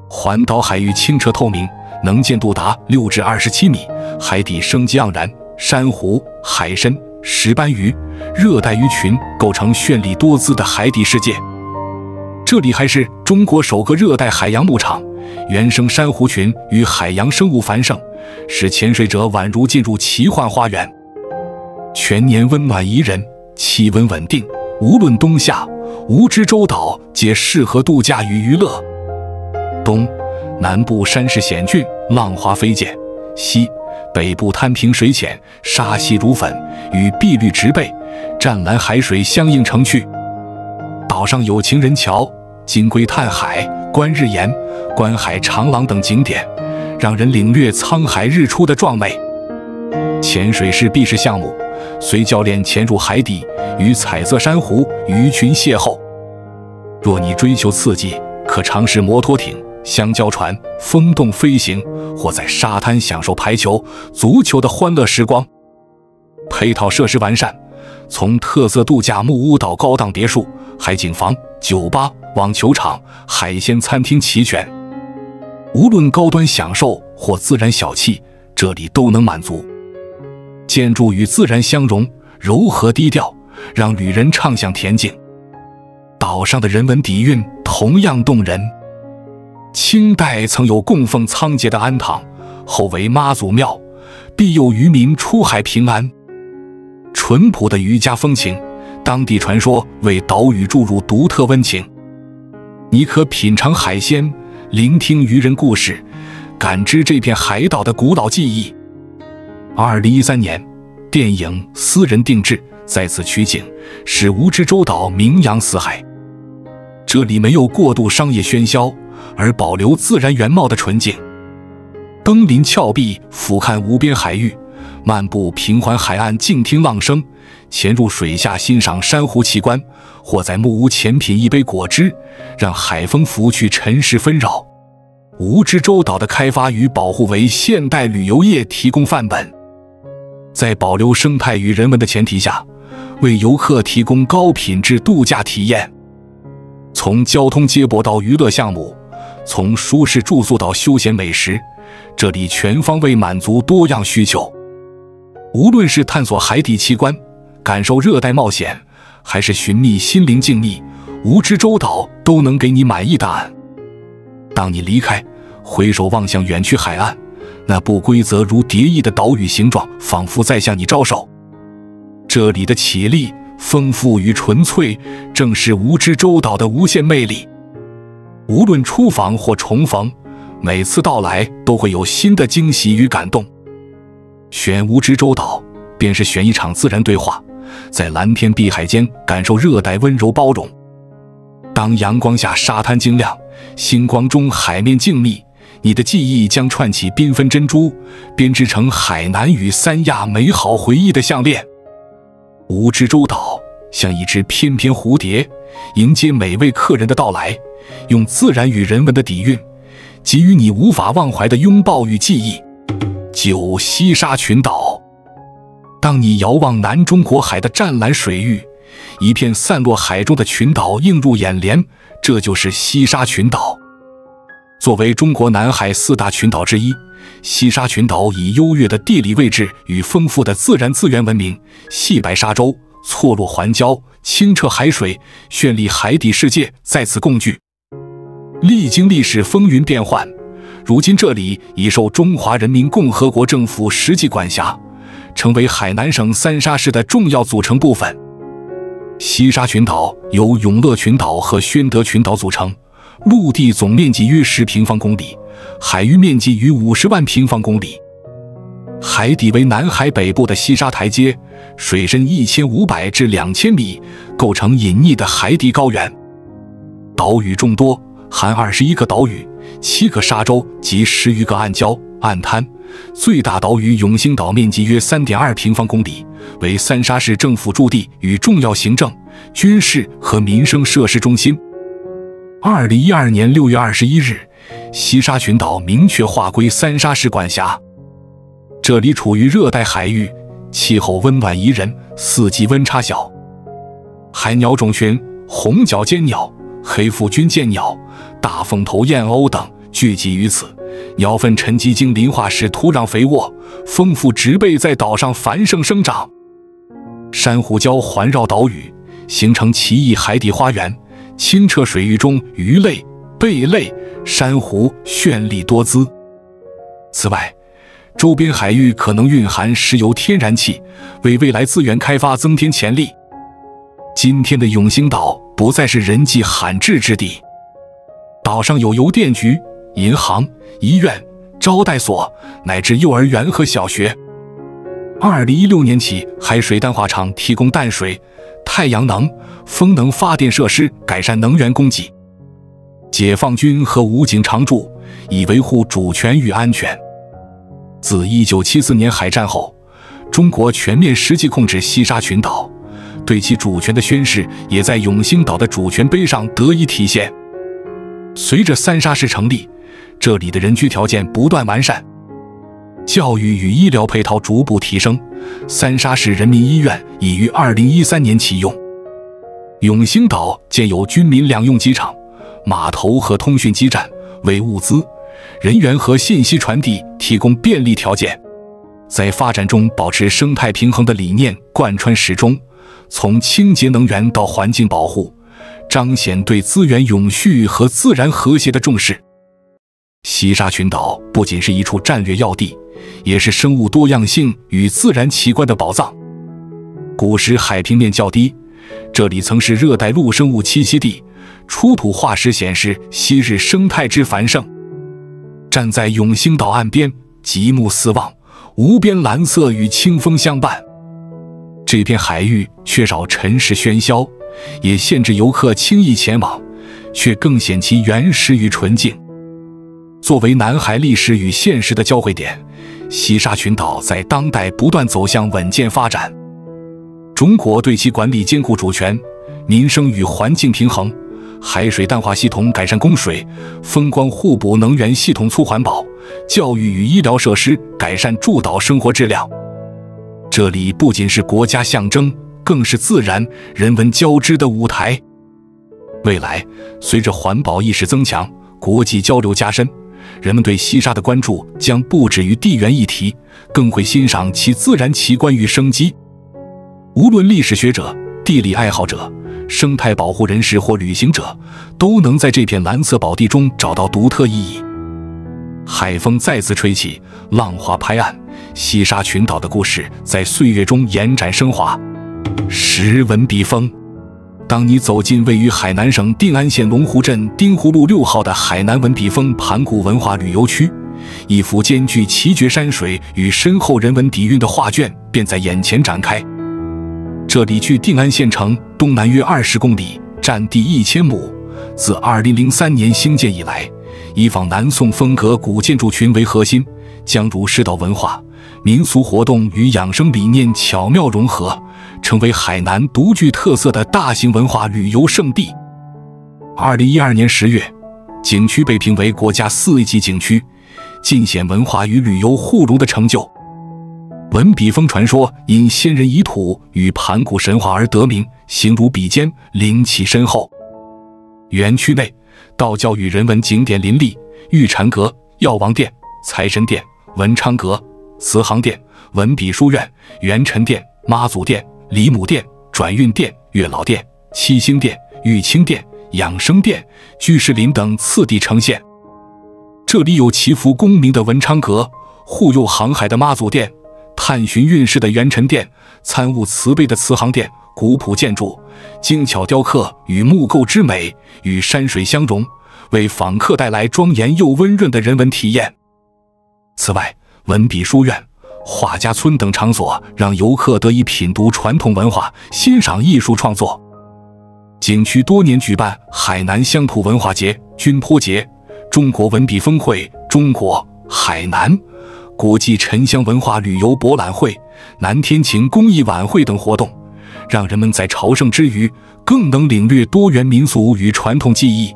环岛海域清澈透明，能见度达6至27米，海底生机盎然，珊瑚、海参、石斑鱼、热带鱼群构成绚丽多姿的海底世界。这里还是中国首个热带海洋牧场，原生珊瑚群与海洋生物繁盛，使潜水者宛如进入奇幻花园。全年温暖宜人，气温稳定，无论冬夏，乌之洲岛皆适合度假与娱乐。东、南部山势险峻，浪花飞溅；西、北部滩平水浅，沙稀如粉，与碧绿植被、湛蓝海水相映成趣。岛上有情人桥、金龟探海、观日岩、观海长廊等景点，让人领略沧海日出的壮美。潜水是必试项目，随教练潜入海底，与彩色珊瑚、鱼群邂逅。若你追求刺激，可尝试摩托艇、香蕉船、风洞飞行，或在沙滩享受排球、足球的欢乐时光。配套设施完善，从特色度假木屋到高档别墅、海景房、酒吧、网球场、海鲜餐厅齐全。无论高端享受或自然小憩，这里都能满足。建筑与自然相融，柔和低调，让旅人畅享恬静。岛上的人文底蕴同样动人。清代曾有供奉仓颉的庵堂，后为妈祖庙，庇佑渔民出海平安。淳朴的渔家风情，当地传说为岛屿注入独特温情。你可品尝海鲜，聆听渔人故事，感知这片海岛的古老记忆。2013年，电影《私人定制》在此取景，使乌之洲岛名扬四海。这里没有过度商业喧嚣，而保留自然原貌的纯净。登临峭壁，俯瞰无边海域，漫步平缓海岸，静听浪声，潜入水下欣赏珊瑚奇观，或在木屋前品一杯果汁，让海风拂去尘世纷扰。乌之洲岛的开发与保护为现代旅游业提供范本，在保留生态与人文的前提下，为游客提供高品质度假体验。从交通接驳到娱乐项目，从舒适住宿到休闲美食，这里全方位满足多样需求。无论是探索海底奇观，感受热带冒险，还是寻觅心灵静谧，乌之洲岛都能给你满意答案。当你离开，回首望向远去海岸，那不规则如蝶翼的岛屿形状仿佛在向你招手。这里的绮丽、丰富与纯粹，正是蜈支洲岛的无限魅力。无论初访或重逢，每次到来都会有新的惊喜与感动。选蜈支洲岛，便是选一场自然对话，在蓝天碧海间感受热带温柔包容。当阳光下沙滩晶亮，星光中海面静谧，你的记忆将串起缤纷珍珠，编织成海南与三亚美好回忆的项链。蜈支洲岛像一只翩翩蝴蝶，迎接每位客人的到来，用自然与人文的底蕴，给予你无法忘怀的拥抱与记忆。9西沙群岛。当你遥望南中国海的湛蓝水域，一片散落海中的群岛映入眼帘，这就是西沙群岛。作为中国南海4大群岛之一，西沙群岛以优越的地理位置与丰富的自然资源闻名，细白沙洲、错落环礁、清澈海水、绚丽海底世界在此共聚。历经历史风云变幻，如今这里已受中华人民共和国政府实际管辖，成为海南省三沙市的重要组成部分。西沙群岛由永乐群岛和宣德群岛组成，陆地总面积约10平方公里，海域面积逾50万平方公里。海底为南海北部的西沙台阶，水深1500至2000米，构成隐匿的海底高原。岛屿众多，含21个岛屿、7个沙洲及10余个暗礁、暗滩。最大岛屿永兴岛面积约3.2平方公里，为三沙市政府驻地与重要行政、军事和民生设施中心。2012年6月21日，西沙群岛明确划归三沙市管辖。这里处于热带海域，气候温暖宜人，四季温差小。海鸟种群红脚尖鸟、黑腹军舰鸟、大凤头燕鸥等聚集于此。鸟粪沉积经磷化使土壤肥沃，丰富植被在岛上繁盛生长。珊瑚礁环绕岛屿，形成奇异海底花园。清澈水域中，鱼类、贝类、珊瑚绚丽多姿。此外，周边海域可能蕴含石油天然气，为未来资源开发增添潜力。今天的永兴岛不再是人迹罕至之地，岛上有邮电局、银行、医院、招待所乃至幼儿园和小学。2016年起，海水淡化厂提供淡水、太阳能、风能发电设施，改善能源供给。解放军和武警常驻，以维护主权与安全。自1974年海战后，中国全面实际控制西沙群岛，对其主权的宣示也在永兴岛的主权碑上得以体现。随着三沙市成立，这里的人居条件不断完善，教育与医疗配套逐步提升。三沙市人民医院已于2013年启用。永兴岛建有军民两用机场、码头和通讯基站，为物资、人员和信息传递提供便利条件。在发展中保持生态平衡的理念贯穿始终，从清洁能源到环境保护，彰显对资源永续和自然和谐的重视。西沙群岛不仅是一处战略要地，也是生物多样性与自然奇观的宝藏。古时海平面较低，这里曾是热带陆生物栖息地，出土化石显示昔日生态之繁盛。站在永兴岛岸边，极目四望，无边蓝色与清风相伴。这片海域缺少尘世喧嚣，也限制游客轻易前往，却更显其原始与纯净。作为南海历史与现实的交汇点，西沙群岛在当代不断走向稳健发展。中国对其管理兼顾主权、民生与环境平衡，海水淡化系统改善供水，风光互补能源系统促环保，教育与医疗设施改善驻岛生活质量。这里不仅是国家象征，更是自然、人文交织的舞台。未来，随着环保意识增强，国际交流加深，人们对西沙的关注将不止于地缘议题，更会欣赏其自然奇观与生机。无论历史学者、地理爱好者、生态保护人士或旅行者，都能在这片蓝色宝地中找到独特意义。海风再次吹起，浪花拍岸，西沙群岛的故事在岁月中延展升华。10文笔峰。当你走进位于海南省定安县龙湖镇丁湖路6号的海南文笔峰盘古文化旅游区，一幅兼具奇绝山水与深厚人文底蕴的画卷便在眼前展开。这里距定安县城东南约20公里，占地1000亩。自2003年兴建以来，以仿南宋风格古建筑群为核心，将儒释道文化、民俗活动与养生理念巧妙融合，成为海南独具特色的大型文化旅游胜地。2012年10月，景区被评为国家4A级景区，尽显文化与旅游互融的成就。文笔峰传说因先人遗土与盘古神话而得名，形如比肩，灵气深厚。园区内道教与人文景点林立，玉禅阁、药王殿、财神殿、文昌阁、慈航殿、文笔书院、元辰殿、妈祖殿、李母殿、转运殿、月老殿、七星殿、玉清殿、养生殿、居士林等次第呈现。这里有祈福功名的文昌阁、护佑航海的妈祖殿、探寻运势的元辰殿、参悟慈悲的慈航殿，古朴建筑、精巧雕刻与木构之美与山水相融，为访客带来庄严又温润的人文体验。此外，文笔书院、画家村等场所让游客得以品读传统文化，欣赏艺术创作。景区多年举办海南乡土文化节、军坡节、中国文笔峰会、中国、海南国际沉香文化旅游博览会、南天晴公益晚会等活动，让人们在朝圣之余更能领略多元民俗与传统技艺。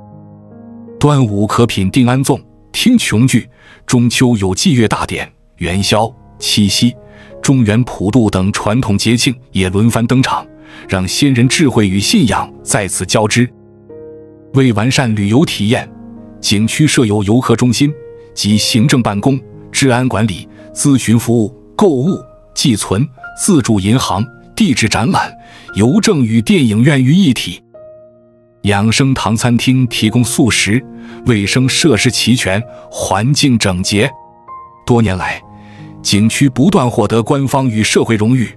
端午可品定安粽、听琼剧，中秋有祭月大典，元宵、七夕、中元普渡等传统节庆也轮番登场，让先人智慧与信仰在此交织。为完善旅游体验，景区设有游客中心及行政办公、治安管理、咨询服务、购物、寄存、自助银行、地质展览、邮政与电影院于一体。养生堂餐厅提供素食，卫生设施齐全，环境整洁。多年来，景区不断获得官方与社会荣誉，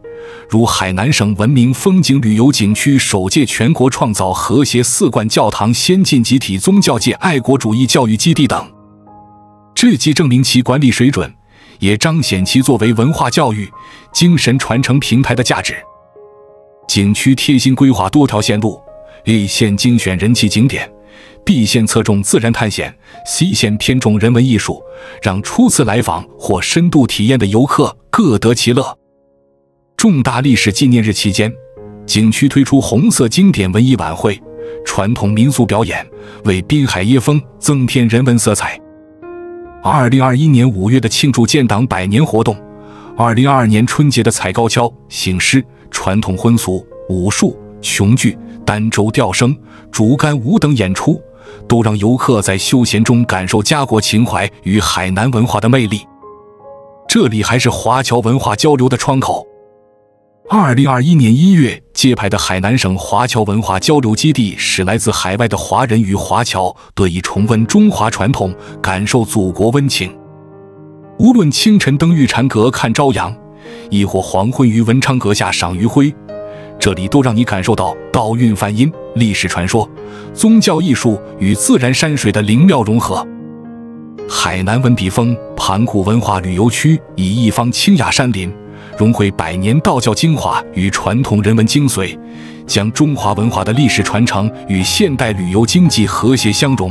如海南省文明风景旅游景区首届全国创造和谐4冠教堂先进集体宗教界爱国主义教育基地等。这既证明其管理水准，也彰显其作为文化教育、精神传承平台的价值。景区贴心规划多条线路，A 线精选人气景点， B 线侧重自然探险， C 线偏重人文艺术，让初次来访或深度体验的游客各得其乐。重大历史纪念日期间，景区推出红色经典文艺晚会、传统民俗表演，为滨海椰风增添人文色彩。2021年5月的庆祝建党100年活动，2022年春节的踩高跷、醒狮、传统婚俗、武术、琼剧、儋州吊声、竹竿舞等演出，都让游客在休闲中感受家国情怀与海南文化的魅力。这里还是华侨文化交流的窗口。2021年1月揭牌的海南省华侨文化交流基地，使来自海外的华人与华侨得以重温中华传统，感受祖国温情。无论清晨登玉禅阁看朝阳，亦或黄昏于文昌阁下赏余晖，这里都让你感受到道韵梵音、历史传说、宗教艺术与自然山水的灵妙融合。海南文笔峰盘古文化旅游区以一方清雅山林，融汇100年道教精华与传统人文精髓，将中华文化的历史传承与现代旅游经济和谐相融，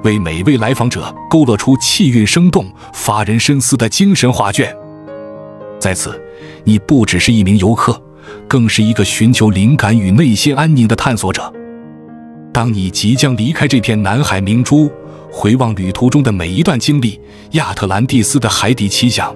为每位来访者勾勒出气韵生动、发人深思的精神画卷。在此，你不只是一名游客，更是一个寻求灵感与内心安宁的探索者。当你即将离开这片南海明珠，回望旅途中的每一段经历，亚特兰蒂斯的海底奇想，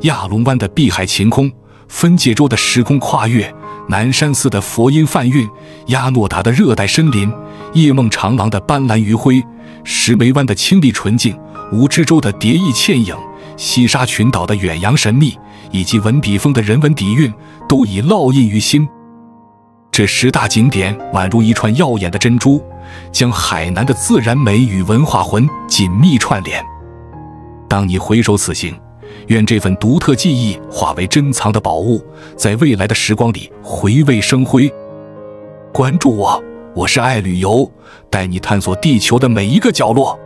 亚龙湾的碧海晴空，分界洲的时空跨越，南山寺的佛音梵韵，亚诺达的热带森林，叶梦长廊的斑斓余晖，石梅湾的清丽纯净，蜈支洲的蝶翼倩影，西沙群岛的远洋神秘，以及文笔峰的人文底蕴，都已烙印于心。这10大景点宛如一串耀眼的珍珠，将海南的自然美与文化魂紧密串联。当你回首此行，愿这份独特记忆化为珍藏的宝物，在未来的时光里回味生辉。关注我，我是爱旅游，带你探索地球的每一个角落。